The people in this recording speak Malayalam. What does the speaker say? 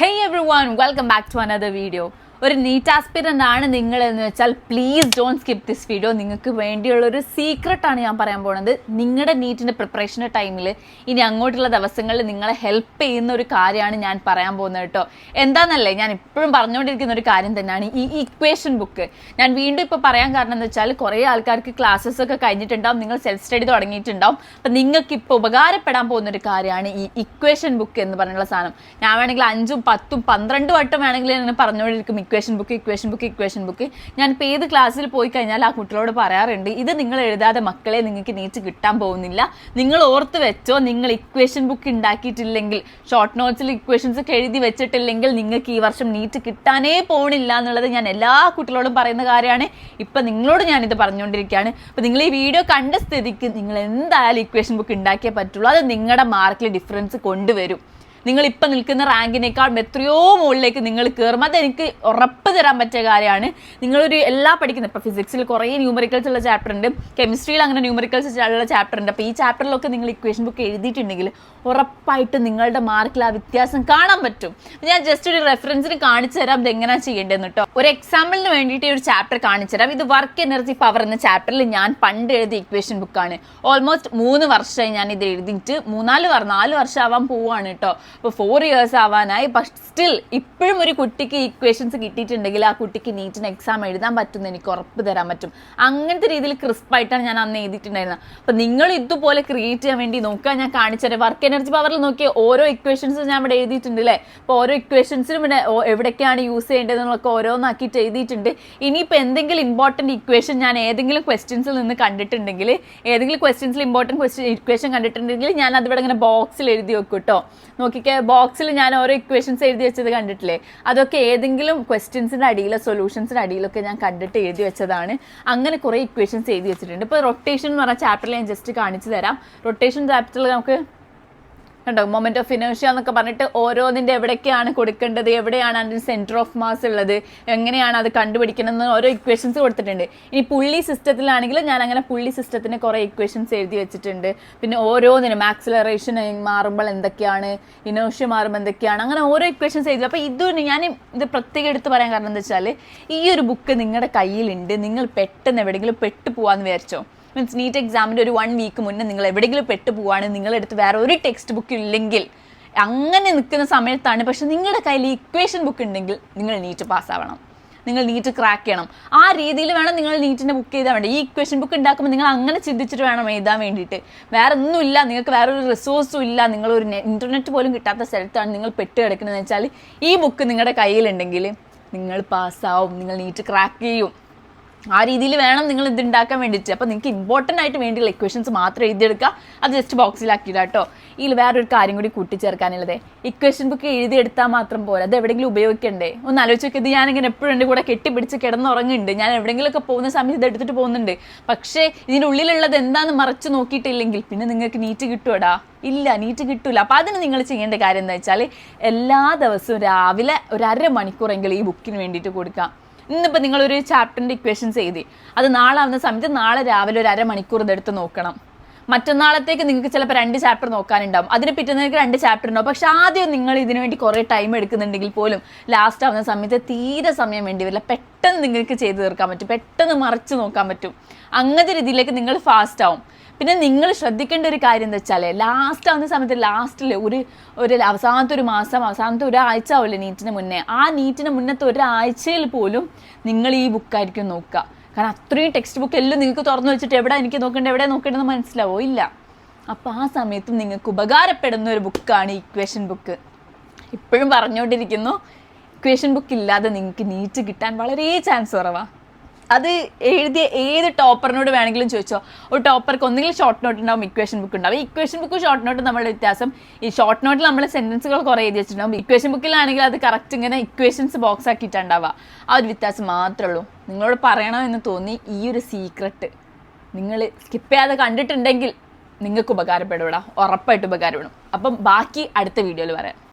Hey everyone, welcome back to another video. ഒരു നീറ്റ് ആസ്പിരൻ്റ് ആണ് നിങ്ങൾ എന്ന് വെച്ചാൽ please don't skip this video. നിങ്ങൾക്ക് വേണ്ടിയുള്ളൊരു സീക്രട്ടാണ് ഞാൻ പറയാൻ പോകുന്നത്. നിങ്ങളുടെ നീറ്റിൻ്റെ പ്രിപ്പറേഷൻ ടൈമിൽ ഇനി അങ്ങോട്ടുള്ള ദിവസങ്ങളിൽ നിങ്ങളെ ഹെൽപ്പ് ചെയ്യുന്ന ഒരു കാര്യമാണ് ഞാൻ പറയാൻ പോകുന്നത് കേട്ടോ. എന്താണെന്നല്ലേ, ഞാൻ ഇപ്പോഴും പറഞ്ഞുകൊണ്ടിരിക്കുന്ന ഒരു കാര്യം തന്നെയാണ് ഈ ഇക്വേഷൻ ബുക്ക്. ഞാൻ വീണ്ടും ഇപ്പോൾ പറയാൻ കാരണം എന്ന് വെച്ചാൽ കുറേ ആൾക്കാർക്ക് ക്ലാസ്സസ് ഒക്കെ കഴിഞ്ഞിട്ടുണ്ടാവും, നിങ്ങൾ സെൽഫ് സ്റ്റഡി തുടങ്ങിയിട്ടുണ്ടാവും. അപ്പം നിങ്ങൾക്ക് ഇപ്പോൾ ഉപകാരപ്പെടാൻ പോകുന്നൊരു കാര്യമാണ് ഈ ഇക്വേഷൻ ബുക്ക് എന്ന് പറഞ്ഞുള്ള സാധനം. ഞാൻ വേണമെങ്കിൽ 5, 10, 12 വട്ടം വേണമെങ്കിൽ ഞാൻ പറഞ്ഞുകൊണ്ടിരിക്കും ഇക്വേഷൻ ബുക്ക്. ഞാനിപ്പോൾ ഏത് ക്ലാസ്സിൽ പോയി കഴിഞ്ഞാൽ ആ കുട്ടികളോട് പറയാറുണ്ട്, ഇത് നിങ്ങൾ എഴുതാതെ മക്കളെ നിങ്ങൾക്ക് നീറ്റ് കിട്ടാൻ പോകുന്നില്ല. നിങ്ങൾ ഓർത്ത് വെച്ചോ, നിങ്ങൾ ഇക്വേഷൻ ബുക്ക് ഉണ്ടാക്കിയിട്ടില്ലെങ്കിൽ, ഷോർട്ട് നോട്ട്സിൽ ഇക്വേഷൻസ് ഒക്കെ എഴുതി വെച്ചിട്ടില്ലെങ്കിൽ നിങ്ങൾക്ക് ഈ വർഷം നീറ്റ് കിട്ടാനേ പോണില്ല എന്നുള്ളത് ഞാൻ എല്ലാ കുട്ടികളോടും പറയുന്ന കാര്യമാണ്. ഇപ്പം നിങ്ങളോട് ഞാനിത് പറഞ്ഞുകൊണ്ടിരിക്കുകയാണ്. അപ്പം നിങ്ങൾ ഈ വീഡിയോ കണ്ട സ്ഥിതിക്ക് നിങ്ങൾ എന്തായാലും ഇക്വേഷൻ ബുക്ക് ഉണ്ടാക്കിയേ പറ്റുള്ളൂ. അത് നിങ്ങളുടെ മാർക്കിൽ ഡിഫറൻസ് കൊണ്ടുവരും. നിങ്ങളിപ്പോൾ നിൽക്കുന്ന റാങ്കിനേക്കാൾ എത്രയോ മുകളിലേക്ക് നിങ്ങൾ കയറും. അതെനിക്ക് ഉറപ്പ് തരാൻ പറ്റിയ കാര്യമാണ്. നിങ്ങളൊരു പഠിക്കുന്നത്, ഇപ്പോൾ ഫിസിക്സിൽ കുറേ ന്യൂമറിക്കൽസ് ഉള്ള ചാപ്റ്റർ ഉണ്ട്, കെമിസ്ട്രിയിൽ അങ്ങനെ ന്യൂമറിക്കൽസ് ഉള്ള ചാപ്റ്റർ ഉണ്ട്. അപ്പോൾ ഈ ചാപ്റ്ററിലൊക്കെ നിങ്ങൾ ഇക്വേഷൻ ബുക്ക് എഴുതിയിട്ടുണ്ടെങ്കിൽ ഉറപ്പായിട്ടും നിങ്ങളുടെ മാർക്കിൽ ആ വ്യത്യാസം കാണാൻ പറ്റും. ഞാൻ ജസ്റ്റ് ഒരു റെഫറൻസിന് കാണിച്ചു തരാം ഇത് എങ്ങനെയാണ് ചെയ്യേണ്ടതെന്ന് കേട്ടോ. ഒരു എക്സാമ്പിളിന് വേണ്ടിയിട്ട് ഒരു ചാപ്റ്റർ കാണിച്ചു തരാം. ഇത് വർക്ക് എനർജി പവർ എന്ന ചാപ്റ്ററിൽ ഞാൻ പണ്ട് എഴുതിയ ഇക്വേഷൻ ബുക്കാണ്. ഓൾമോസ്റ്റ് 3 വർഷമായി ഞാൻ ഇത് എഴുതിയിട്ട്, 4 വർഷം ആവാൻ പോവുകയാണ് കേട്ടോ. ഇപ്പോൾ 4 years ആവാനായി. പക്ഷെ സ്റ്റിൽ ഇപ്പോഴും ഒരു കുട്ടിക്ക് ഇക്വേഷൻസ് കിട്ടിയിട്ടുണ്ടെങ്കിൽ ആ കുട്ടിക്ക് നീറ്റിന് എക്സാം എഴുതാൻ പറ്റുമെന്ന് എനിക്ക് ഉറപ്പ് തരാൻ പറ്റും. അങ്ങനത്തെ രീതിയിൽ ക്രിസ്പായിട്ടാണ് ഞാൻ അന്ന് എഴുതിയിട്ടുണ്ടായിരുന്നത്. അപ്പോൾ നിങ്ങൾ ഇതുപോലെ ക്രിയേറ്റ് ചെയ്യാൻ വേണ്ടി നോക്കുക. ഞാൻ കാണിച്ചത് വർക്ക് എനർജി പവറിൽ നോക്കിയ ഓരോ ഇക്വേഷൻസും ഞാൻ ഇവിടെ എഴുതിയിട്ടുണ്ട് അല്ലേ. അപ്പോൾ ഓരോ ഇക്വേഷൻസിനും ഇവിടെ എവിടേക്കാണ് യൂസ് ചെയ്യേണ്ടതെന്നൊക്കെ ഓരോന്നാക്കിയിട്ട് എഴുതിയിട്ടുണ്ട്. ഇനിയിപ്പോൾ എന്തെങ്കിലും ഇമ്പോർട്ടൻറ്റ് ഇക്വേഷൻ ഞാൻ ഏതെങ്കിലും ക്വസ്റ്റ്യൻസിൽ നിന്ന് കണ്ടിട്ടുണ്ടെങ്കിൽ, ഏതെങ്കിലും ക്വസ്റ്റ്യൻസിൽ ഇമ്പോർട്ടൻറ്റ് ഇക്വേഷൻ കണ്ടിട്ടുണ്ടെങ്കിൽ ഞാൻ അതിവിടെ ഇങ്ങനെ ബോക്സിൽ എഴുതി വെക്കും കേട്ടോ. നോക്കിക്കേ, ബോക്സിൽ ഞാൻ ഓരോ ഇക്വേഷൻസ് എഴുതി വെച്ചത് കണ്ടിട്ടില്ലേ, അതൊക്കെ ഏതെങ്കിലും ക്വസ്റ്റ്യൻസിൻ്റെ അടിയിലോ സൊല്യൂഷൻസിൻ്റെ അടിയിലൊക്കെ ഞാൻ കണ്ടിട്ട് എഴുതി വെച്ചതാണ്. അങ്ങനെ കുറേ ഇക്വേഷൻസ് എഴുതി വെച്ചിട്ടുണ്ട്. ഇപ്പോൾ റൊട്ടേഷൻ എന്ന് പറഞ്ഞ ചാപ്റ്ററിൽ ഞാൻ ജസ്റ്റ് കാണിച്ചു തരാം. റൊട്ടേഷൻ ചാപ്റ്ററിൽ നമുക്ക് കണ്ടോ, മൊമെന്റ് ഓഫ് ഇനേർഷ്യ എന്നൊക്കെ പറഞ്ഞിട്ട് ഓരോന്നിൻ്റെ എവിടേക്കാണ് കൊടുക്കേണ്ടത്, എവിടെയാണ് അതിൻ്റെ സെൻറ്റർ ഓഫ് മാസ് ഉള്ളത്, എങ്ങനെയാണ് അത് കണ്ടുപിടിക്കണമെന്ന് ഓരോ ഇക്വേഷൻസ് കൊടുത്തിട്ടുണ്ട്. ഇനി പുള്ളി സിസ്റ്റത്തിലാണെങ്കിൽ ഞാൻ അങ്ങനെ പുള്ളി സിസ്റ്റത്തിന് കുറേ ഇക്വേഷൻസ് എഴുതി വെച്ചിട്ടുണ്ട്. പിന്നെ ഓരോന്നിനും ആക്സിലറേഷൻ മാറുമ്പോൾ എന്തൊക്കെയാണ്, ഇനേർഷ്യ മാറുമ്പോൾ എന്തൊക്കെയാണ്, അങ്ങനെ ഓരോ ഇക്വേഷൻസ് എഴുതി. അപ്പോൾ ഇത് പ്രത്യേകം എടുത്ത് പറയാൻ കാരണം എന്താ വെച്ചാൽ, ഈ ഒരു ബുക്ക് നിങ്ങളുടെ കയ്യിലുണ്ട്. നിങ്ങൾ പെട്ടെന്ന് എവിടെയെങ്കിലും പെട്ടു പോകാമെന്ന് വിചാരിച്ചോ, മീൻസ് നീറ്റ് എക്സാമിൻ്റെ ഒരു 1 week മുന്നേ നിങ്ങൾ എവിടെയെങ്കിലും പെട്ടു പോവാണ്, നിങ്ങളെടുത്ത് വേറെ ഒരു ടെക്സ്റ്റ് ബുക്ക് ഇല്ലെങ്കിൽ, അങ്ങനെ നിൽക്കുന്ന സമയത്താണ്. പക്ഷെ നിങ്ങളുടെ കയ്യിൽ ഇക്വേഷൻ ബുക്ക് ഉണ്ടെങ്കിൽ നിങ്ങൾ നീറ്റ് പാസ്സാവണം, നിങ്ങൾ നീറ്റ് ക്രാക്ക് ചെയ്യണം. ആ രീതിയിൽ വേണം നിങ്ങൾ നീറ്റിൻ്റെ ബുക്ക് ചെയ്താൽ വേണ്ടി. ഈ ഇക്വേഷൻ ബുക്ക് ഉണ്ടാക്കുമ്പോൾ നിങ്ങൾ അങ്ങനെ ചിന്തിച്ചിട്ട് വേണം എഴുതാൻ വേണ്ടിയിട്ട്. വേറെ ഒന്നുമില്ല, നിങ്ങൾക്ക് വേറൊരു റിസോഴ്സും ഇല്ല, നിങ്ങളൊരു ഇൻ്റർനെറ്റ് പോലും കിട്ടാത്ത സ്ഥലത്താണ് നിങ്ങൾ പെട്ട് കിടക്കുന്നതെന്ന് വെച്ചാൽ ഈ ബുക്ക് നിങ്ങളുടെ കയ്യിലുണ്ടെങ്കിൽ നിങ്ങൾ പാസ്സാവും, നിങ്ങൾ നീറ്റ് ക്രാക്ക് ചെയ്യും. ആ രീതിയിൽ വേണം നിങ്ങൾ ഇത് ഉണ്ടാക്കാൻ വേണ്ടിയിട്ട്. അപ്പോൾ നിങ്ങൾക്ക് ഇമ്പോർട്ടൻ്റ് ആയിട്ട് വേണ്ടിയുള്ള ഇക്വേഷൻസ് മാത്രം എഴുതിയെടുക്കുക, അത് ജസ്റ്റ് ബോക്സിലാക്കിയില്ല കേട്ടോ. ഇതിൽ വേറൊരു കാര്യം കൂടി കൂട്ടിച്ചേർക്കാനുള്ളത്, ഇക്വേഷൻ ബുക്ക് എഴുതിയെടുത്താൽ മാത്രം പോരാ, അത് എവിടെയെങ്കിലും ഉപയോഗിക്കണ്ടേ. ഒന്ന് ആലോചിച്ച് നോക്കിയത്, ഞാനിങ്ങനെ എപ്പോഴും എൻ്റെ കൂടെ കെട്ടിപ്പിടിച്ച് കിടന്നുറങ്ങുന്നുണ്ട്. ഞാൻ എവിടെയെങ്കിലുമൊക്കെ പോകുന്ന സമയത്ത് ഇത് എടുത്തിട്ട് പോകുന്നുണ്ട്. പക്ഷേ ഇതിൻ്റെ ഉള്ളിലുള്ളത് എന്താണെന്ന് മറച്ച് നോക്കിയിട്ടില്ലെങ്കിൽ പിന്നെ നിങ്ങൾക്ക് നീറ്റ് കിട്ടുമോടാ? ഇല്ല, നീറ്റ് കിട്ടില്ല. അപ്പോൾ അതിന് നിങ്ങൾ ചെയ്യേണ്ട കാര്യം എന്താ വെച്ചാൽ, എല്ലാ ദിവസവും രാവിലെ ഒരു 1/2 മണിക്കൂറെങ്കിലും ഈ ബുക്കിന് വേണ്ടിയിട്ട് കൊടുക്കാം. ഇന്നിപ്പോൾ നിങ്ങളൊരു ചാപ്റ്ററിൻ്റെ ഇക്വേഷൻസ് എഴുതി, അത് നാളെ ആവുന്ന സമയത്ത് നാളെ രാവിലെ ഒരു 1/2 മണിക്കൂർ ഇതെടുത്ത് നോക്കണം. മറ്റന്നാളത്തേക്ക് നിങ്ങൾക്ക് ചിലപ്പോൾ 2 ചാപ്റ്റർ നോക്കാനുണ്ടാവും, അതിന് പിറ്റുന്നതിന് 2 ചാപ്റ്റർ ഉണ്ടാവും. പക്ഷെ ആദ്യം നിങ്ങൾ ഇതിനു വേണ്ടി കുറേ ടൈം എടുക്കുന്നുണ്ടെങ്കിൽ പോലും ലാസ്റ്റ് ആവുന്ന സമയത്ത് തീരെ സമയം വേണ്ടി വരില്ല. പെട്ടെന്ന് നിങ്ങൾക്ക് ചെയ്ത് തീർക്കാൻ പറ്റും, പെട്ടെന്ന് മറിച്ച് നോക്കാൻ പറ്റും. അങ്ങനത്തെ രീതിയിലേക്ക് നിങ്ങൾ ഫാസ്റ്റ് ആവും. പിന്നെ നിങ്ങൾ ശ്രദ്ധിക്കേണ്ട ഒരു കാര്യം എന്താ വെച്ചാൽ, ലാസ്റ്റ് ആവുന്ന സമയത്ത് ലാസ്റ്റിൽ ഒരു അവസാനത്തെ ഒരു മാസം, അവസാനത്തെ ഒരാഴ്ച ആവില്ലേ നീറ്റിന് മുന്നേ, ആ നീറ്റിന് മുന്നത്തെ ഒരാഴ്ചയിൽ പോലും നിങ്ങൾ ഈ ബുക്കായിരിക്കും നോക്കുക. കാരണം അത്രയും ടെക്സ്റ്റ് ബുക്ക് എല്ലാം നിങ്ങൾക്ക് തുറന്നു വെച്ചിട്ട് എവിടെ എനിക്ക് നോക്കേണ്ടത്, എവിടെ നോക്കേണ്ടതെന്ന് മനസ്സിലാവോ? ഇല്ല. അപ്പോൾ ആ സമയത്തും നിങ്ങൾക്ക് ഉപകാരപ്പെടുന്ന ഒരു ബുക്കാണ് ഇക്വേഷൻ ബുക്ക്. ഇപ്പോഴും പറഞ്ഞുകൊണ്ടിരിക്കുന്നു, ഇക്വേഷൻ ബുക്ക് ഇല്ലാതെ നിങ്ങൾക്ക് നീറ്റ് കിട്ടാൻ വളരെ ചാൻസ് കുറവാണ്. അത് എഴുതിയ ഏത് ടോപ്പറിനോട് വേണമെങ്കിലും ചോദിച്ചോ, ഒരു ടോപ്പർക്ക് ഒന്നെങ്കിലും ഷോർട്ട് നോട്ട് ഉണ്ടാവും, ഇക്വേഷൻ ബുക്ക് ഉണ്ടാവും. ഇക്വേഷൻ ബുക്കും ഷോർട്ട് നോട്ടും നമ്മളുടെ വ്യത്യാസം, ഈ ഷോർട്ട് നോട്ടിൽ നമ്മൾ സെൻറ്റൻസുകൾ കുറേ എഴുതി വെച്ചിട്ടുണ്ടാവും, ഇക്വേഷൻ ബുക്കിലാണെങ്കിൽ അത് കറക്റ്റ് ഇങ്ങനെ ഇക്വേഷൻസ് ബോക്സ് ആക്കിയിട്ടുണ്ടാവുക. ആ ഒരു വ്യത്യാസം മാത്രമേ ഉള്ളൂ. നിങ്ങളോട് പറയണമെന്ന് തോന്നി ഈ ഒരു സീക്രട്ട് നിങ്ങൾ സ്കിപ്പ് ചെയ്യാതെ കണ്ടിട്ടുണ്ടെങ്കിൽ നിങ്ങൾക്ക് ഉപകാരപ്പെടും, ഉറപ്പായിട്ട് ഉപകാരപ്പെടും. അപ്പം ബാക്കി അടുത്ത വീഡിയോയിൽ പറയാം.